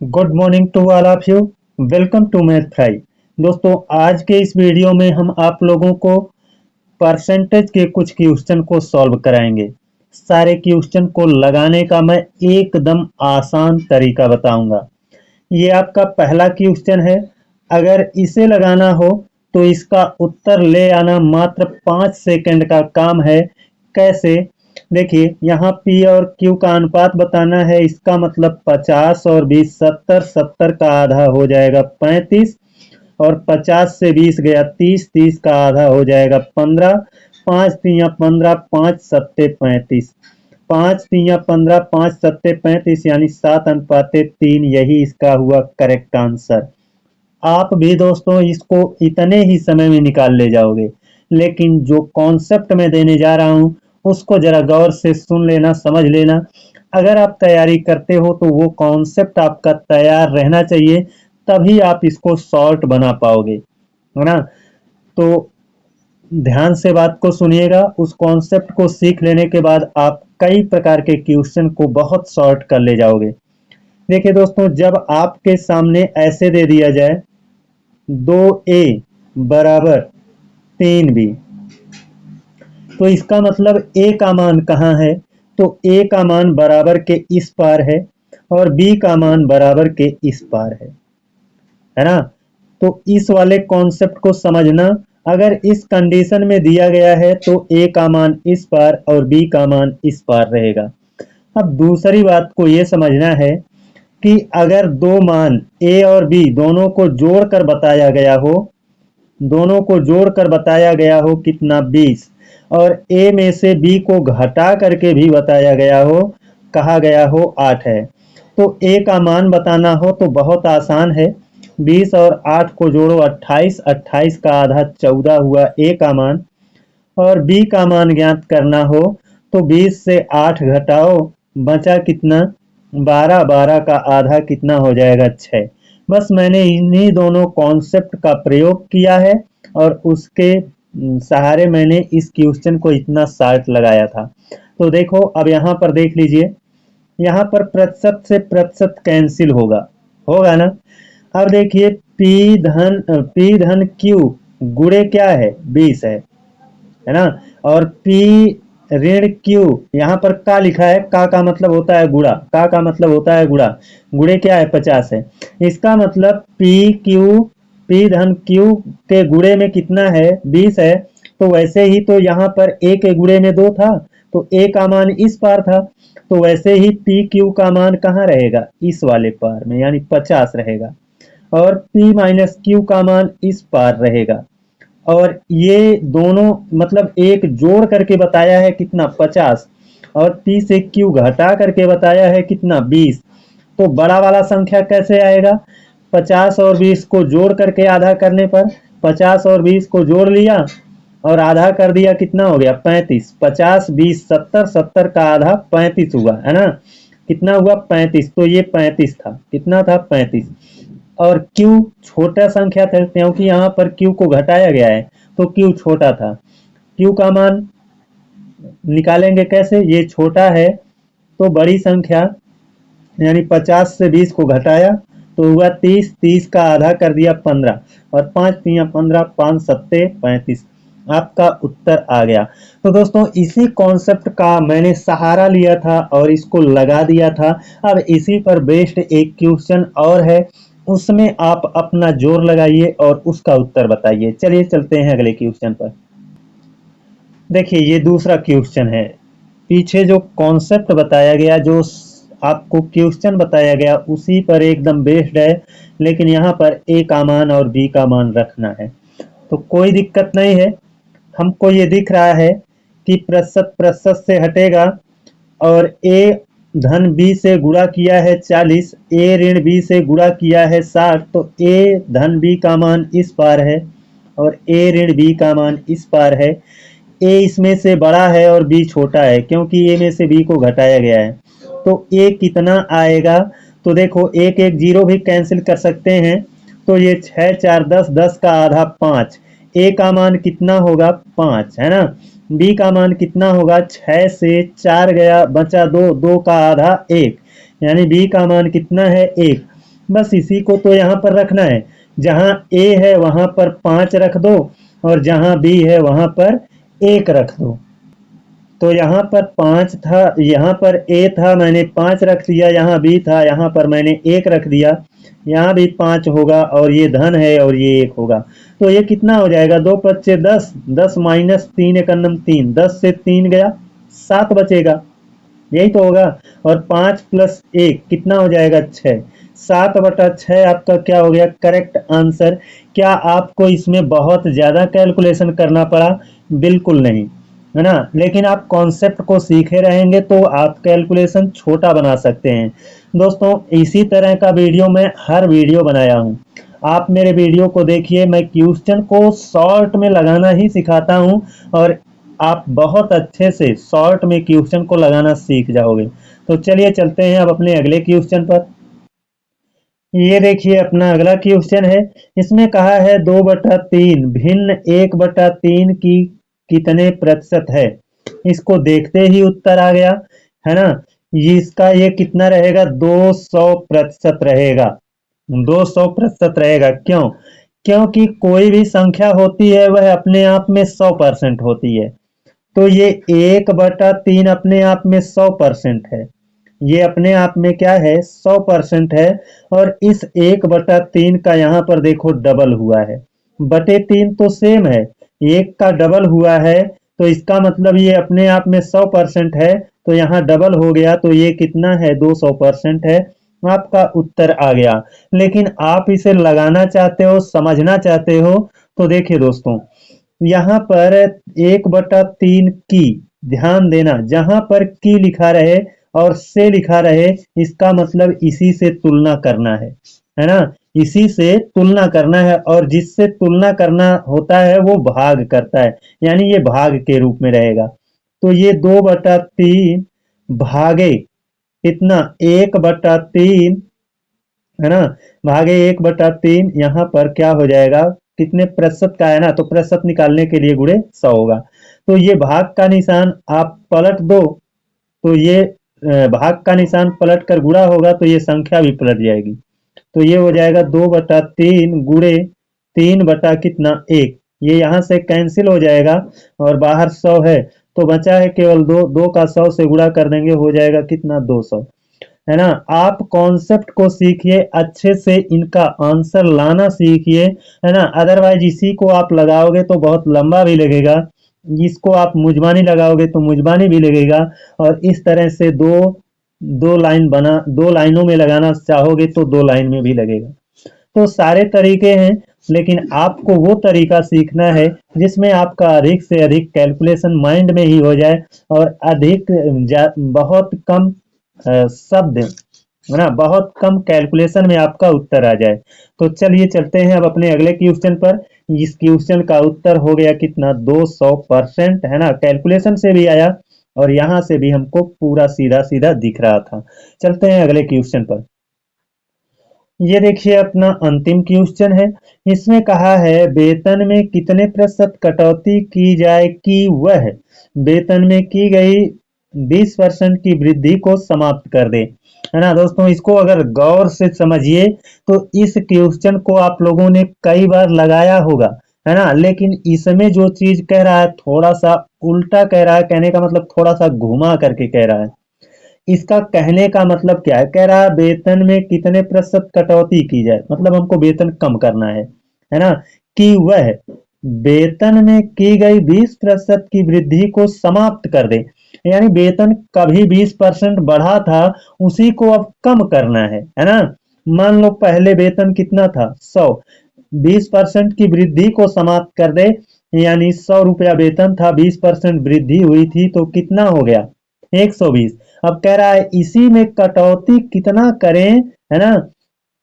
Good morning to all of you. Welcome to math fry. दोस्तों, आज के इस वीडियो में हम आप लोगों को परसेंटेज के कुछ क्वेश्चन को सॉल्व कराएंगे। सारे क्वेश्चन को लगाने का मैं एकदम आसान तरीका बताऊंगा। ये आपका पहला क्वेश्चन है। अगर इसे लगाना हो तो इसका उत्तर ले आना मात्र 5 सेकंड का काम है। कैसे? देखिए, यहाँ P और Q का अनुपात बताना है। इसका मतलब 50 और 20 70, 70 का आधा हो जाएगा 35, और 50 से 20 गया 30, 30 का आधा हो जाएगा 15, 5 तिया 15, 5 सत्ते 35, 5 तिया 15, 5 सत्ते 35, यानी 7:3। यही इसका हुआ करेक्ट आंसर। आप भी दोस्तों इसको इतने ही समय में निकाल ले जाओगे, लेकिन जो कॉन्सेप्ट मैं देने जा रहा हूं उसको जरा गौर से सुन लेना, समझ लेना। अगर आप तैयारी करते हो तो वो कॉन्सेप्ट आपका तैयार रहना चाहिए, तभी आप इसको शॉर्ट बना पाओगे, है ना। तो ध्यान से बात को सुनिएगा। उस कॉन्सेप्ट को सीख लेने के बाद आप कई प्रकार के क्वेश्चन को बहुत शॉर्ट कर ले जाओगे। देखिए दोस्तों, जब आपके सामने ऐसे दे दिया जाए 2a बराबर 3b, तो इसका मतलब a का मान कहाँ है? तो a का मान बराबर के इस पार है और b का मान बराबर के इस पार है ना। तो इस वाले कॉन्सेप्ट को समझना। अगर इस कंडीशन में दिया गया है तो a का मान इस पार और b का मान इस पार रहेगा। अब दूसरी बात को यह समझना है कि अगर दो मान a और b दोनों को जोड़कर बताया गया हो, दोनों को जोड़कर बताया गया हो कितना 20, और a में से b को घटा करके भी बताया गया हो, कहा गया हो 8 है, तो a का मान बताना हो तो बहुत आसान है। 20 और 8 को जोड़ो 28, 28 का आधा 14 हुआ a का मान, और b का मान ज्ञात करना हो तो 20 से 8 घटाओ, बचा कितना 12, 12 का आधा कितना हो जाएगा 6। बस मैंने इन्हीं दोनों कॉन्सेप्ट का प्रयोग किया है और उसके सहारे मैंने इस क्वेश्चन को इतना शार्ट लगाया था। तो देखो, अब यहाँ पर देख लीजिए, यहाँ पर प्रतिशत से प्रतिशत कैंसिल होगा, होगा ना। अब देखिए, P धन Q गुणे क्या है? 20 है ना। और P ऋण Q, यहाँ पर का लिखा है, का मतलब होता है गुणा, का मतलब होता है गुणा, गुणे क्या है 50 है। इसका मतलब P धन Q के गुणे में कितना है? 20 है। तो वैसे ही तो यहाँ पर a के गुणे में 2 था, तो a का मान इस पार था, तो वैसे ही PQ का मान कहाँ रहेगा? इस वाले पार में, यानी 50 रहेगा। और P माइनस Q का मान इस पार रहेगा। और ये दोनों मतलब एक जोड़ करके बताया है कितना 50, और P से Q घटा करके बताया है कितना 20। तो बड़ा वाला संख्या कैसे आएगा? 50 और 20 को जोड़ करके आधा करने पर, 50 और 20 को जोड़ लिया और आधा कर दिया, कितना हो गया 35। 50 20 70, 70 का आधा 35 हुआ, है ना। कितना हुआ 35, तो ये 35 था। कितना था? 35। और Q छोटा संख्या था क्योंकि यहाँ पर Q को घटाया गया है, तो Q छोटा था। Q का मान निकालेंगे कैसे? ये छोटा है तो बड़ी संख्या, यानी 50 से 20 को घटाया तो हुआ 30, 30 का आधा कर दिया 15, और 5 तिया 15, 5 सत्ते 35। आपका उत्तर आ गया। तो दोस्तों, इसी कॉन्सेप्ट का मैंने सहारा लिया था और इसको लगा दिया था। अब इसी पर बेस्ड एक क्वेश्चन और है, उसमें आप अपना जोर लगाइए और उसका उत्तर बताइए। चलिए चलते हैं अगले क्वेश्चन पर। देखिए, ये दूसरा क्वेश्चन है। पीछे जो कॉन्सेप्ट बताया गया, जो आपको क्वेश्चन बताया गया, उसी पर एकदम बेस्ड है, लेकिन यहाँ पर a का मान और b का मान रखना है। तो कोई दिक्कत नहीं है। हमको ये दिख रहा है कि प्रतिशत प्रतिशत से हटेगा, और a धन b से गुणा किया है 40, a ऋण b से गुणा किया है 60, तो a धन b का मान इस पार है और a ऋण b का मान इस पार है। a इसमें से बड़ा है और b छोटा है, क्योंकि a में से b को घटाया गया है। तो a कितना आएगा? तो देखो, एक एक जीरो भी कैंसिल कर सकते हैं, तो ये 6 4 10, 10 का आधा 5। a का मान कितना होगा? 5, है ना। b का मान कितना होगा? 6 से 4 गया, बचा 2, 2 का आधा 1, यानी b का मान कितना है? 1। बस इसी को तो यहाँ पर रखना है। जहाँ ए है वहाँ पर 5 रख दो और जहाँ बी है वहाँ पर 1 रख दो। तो यहाँ पर 5 था, यहाँ पर ए था, मैंने 5 रख दिया, यहाँ बी था, यहाँ पर मैंने 1 रख दिया, यहाँ भी 5 होगा और ये धन है और ये 1 होगा। तो ये कितना हो जाएगा, 2 पच्चे 10, 10 माइनस 3 एकन्नम 3, 10 से 3 गया 7 बचेगा, यही तो होगा। और 5 प्लस 1 कितना हो जाएगा 6, 7/6 आपका क्या हो गया करेक्ट आंसर। क्या आपको इसमें बहुत ज़्यादा कैलकुलेशन करना पड़ा? बिल्कुल नहीं, है ना। लेकिन आप कॉन्सेप्ट को सीखे रहेंगे तो आप कैलकुलेशन छोटा बना सकते हैं। दोस्तों इसी तरह का वीडियो मैं हर वीडियो बनाया हूँ, आप मेरे वीडियो को देखिए। मैं क्वेश्चन को शॉर्ट में लगाना ही सिखाता हूँ और आप बहुत अच्छे से शॉर्ट में क्वेश्चन को लगाना सीख जाओगे। तो चलिए चलते हैं अब अपने अगले क्वेश्चन पर। ये देखिए अपना अगला क्वेश्चन है। इसमें कहा है 2/3 भिन्न 1/3 की कितने प्रतिशत है। इसको देखते ही उत्तर आ गया, है ना। इसका ये कितना रहेगा, 200% रहेगा। 200% रहेगा, क्यों? क्योंकि कोई भी संख्या होती है वह अपने आप में 100% होती है। तो ये 1/3 अपने आप में 100% है, ये अपने आप में क्या है 100% है। और इस 1/3 का यहाँ पर देखो डबल हुआ है, बटे 3 तो सेम है, एक का डबल हुआ है तो इसका मतलब ये अपने आप में 100% है, तो यहाँ डबल हो गया तो ये कितना है 200% है। आपका उत्तर आ गया। लेकिन आप इसे लगाना चाहते हो, समझना चाहते हो, तो देखिए दोस्तों यहाँ पर 1/3 की, ध्यान देना जहां पर की लिखा रहे और से लिखा रहे इसका मतलब इसी से तुलना करना है ना। इसी से तुलना करना है और जिससे तुलना करना होता है वो भाग करता है, यानी ये भाग के रूप में रहेगा। तो ये 2/3 भागे कितना 1/3, है ना, भागे 1/3, यहाँ पर क्या हो जाएगा, कितने प्रतिशत का है ना, तो प्रतिशत निकालने के लिए गुणे 100 होगा। तो ये भाग का निशान आप पलट दो तो ये भाग का निशान पलट कर गुणा होगा तो ये संख्या भी पलट जाएगी। तो ये हो जाएगा 2/3 गुणे 3 बटा कितना 1, ये यहाँ से कैंसिल हो जाएगा और बाहर 100 है तो बचा है केवल 2, 2 का 100 से गुणा कर देंगे, हो जाएगा कितना 200, है ना। आप कॉन्सेप्ट को सीखिए अच्छे से, इनका आंसर लाना सीखिए, है ना। अदरवाइज इसी को आप लगाओगे तो बहुत लंबा भी लगेगा, इसको आप मुजबानी लगाओगे तो मुजबानी भी लगेगा। और इस तरह से दो दो लाइन बना, 2 लाइनों में लगाना चाहोगे तो 2 लाइन में भी लगेगा। तो सारे तरीके हैं, लेकिन आपको वो तरीका सीखना है जिसमें आपका अधिक से अधिक कैलकुलेशन माइंड में ही हो जाए और अधिक बहुत कम शब्द, है ना, बहुत कम कैलकुलेशन में आपका उत्तर आ जाए। तो चलिए चलते हैं अब अपने अगले क्वेश्चन पर। इस क्वेश्चन का उत्तर हो गया कितना 200%, है ना, कैलकुलेशन से भी आया और यहाँ से भी हमको पूरा सीधा सीधा दिख रहा था। चलते हैं अगले क्वेश्चन पर। ये देखिए अपना अंतिम क्वेश्चन है। इसमें कहा है वेतन में कितने प्रतिशत कटौती की जाए कि वह वेतन में की गई 20% की वृद्धि को समाप्त कर दे, है ना। दोस्तों इसको अगर गौर से समझिए तो इस क्वेश्चन को आप लोगों ने कई बार लगाया होगा, है ना। लेकिन इसमें जो चीज कह रहा है थोड़ा सा उल्टा कह रहा है, कहने का मतलब थोड़ा सा घुमा करके कह रहा है। इसका कहने का मतलब क्या है, कह रहा है वेतन में कितने प्रतिशत कटौती की जाए, मतलब हमको वेतन कम करना है ना। कि वह वेतन में की गई 20% की वृद्धि को समाप्त कर दे, यानी वेतन कभी 20% बढ़ा था उसी को अब कम करना है ना। मान लो पहले वेतन कितना था 100, 20% की वृद्धि को समाप्त कर दे, यानी 100 रुपया वेतन था, 20% वृद्धि हुई थी तो कितना हो गया 120। अब कह रहा है इसी में कटौती कितना करें, है ना,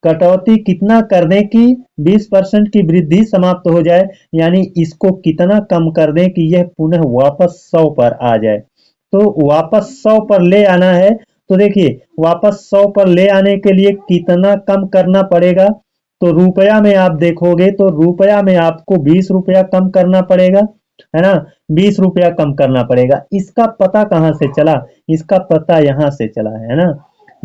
कटौती कितना कर दें कि 20% की वृद्धि समाप्त हो जाए, यानी इसको कितना कम कर दें कि यह पुनः वापस 100 पर आ जाए। तो वापस 100 पर ले आना है, तो देखिए वापस 100 पर ले आने के लिए कितना कम करना पड़ेगा, तो रुपया में आप देखोगे तो रुपया में आपको 20 रुपया कम करना पड़ेगा, है ना। 20 रुपया कम करना पड़ेगा। इसका पता कहाँ से चला, इसका पता यहाँ से चला है ना।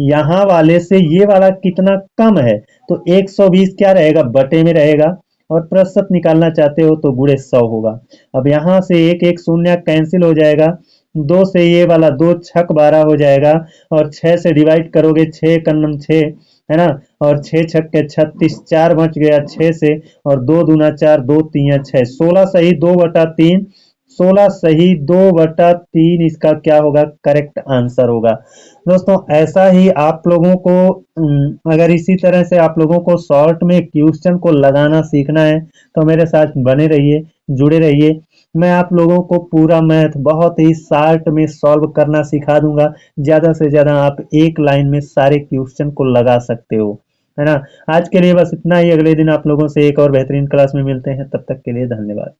यहाँ वाले से ये वाला कितना कम है, तो 120 क्या रहेगा, बटे में रहेगा, और प्रतिशत निकालना चाहते हो तो गुणे 100 होगा। अब यहाँ से एक एक शून्य कैंसिल हो जाएगा, दो से ये वाला 2 छक 12 हो जाएगा, और 6 से डिवाइड करोगे, 6 का नम 6 है ना, और 6 छक के 36, 4 बच गया 6 से, और 2 दूना 4, 2 तीन 6, 16 सही 2/3, 16 सही 2/3 इसका क्या होगा, करेक्ट आंसर होगा। दोस्तों ऐसा ही आप लोगों को अगर इसी तरह से आप लोगों को शॉर्ट में क्वेश्चन को लगाना सीखना है तो मेरे साथ बने रहिए, जुड़े रहिए। मैं आप लोगों को पूरा मैथ बहुत ही शॉर्ट में सॉल्व करना सिखा दूंगा। ज़्यादा से ज़्यादा आप एक लाइन में सारे क्वेश्चन को लगा सकते हो, है ना। आज के लिए बस इतना ही, अगले दिन आप लोगों से एक और बेहतरीन क्लास में मिलते हैं, तब तक के लिए धन्यवाद।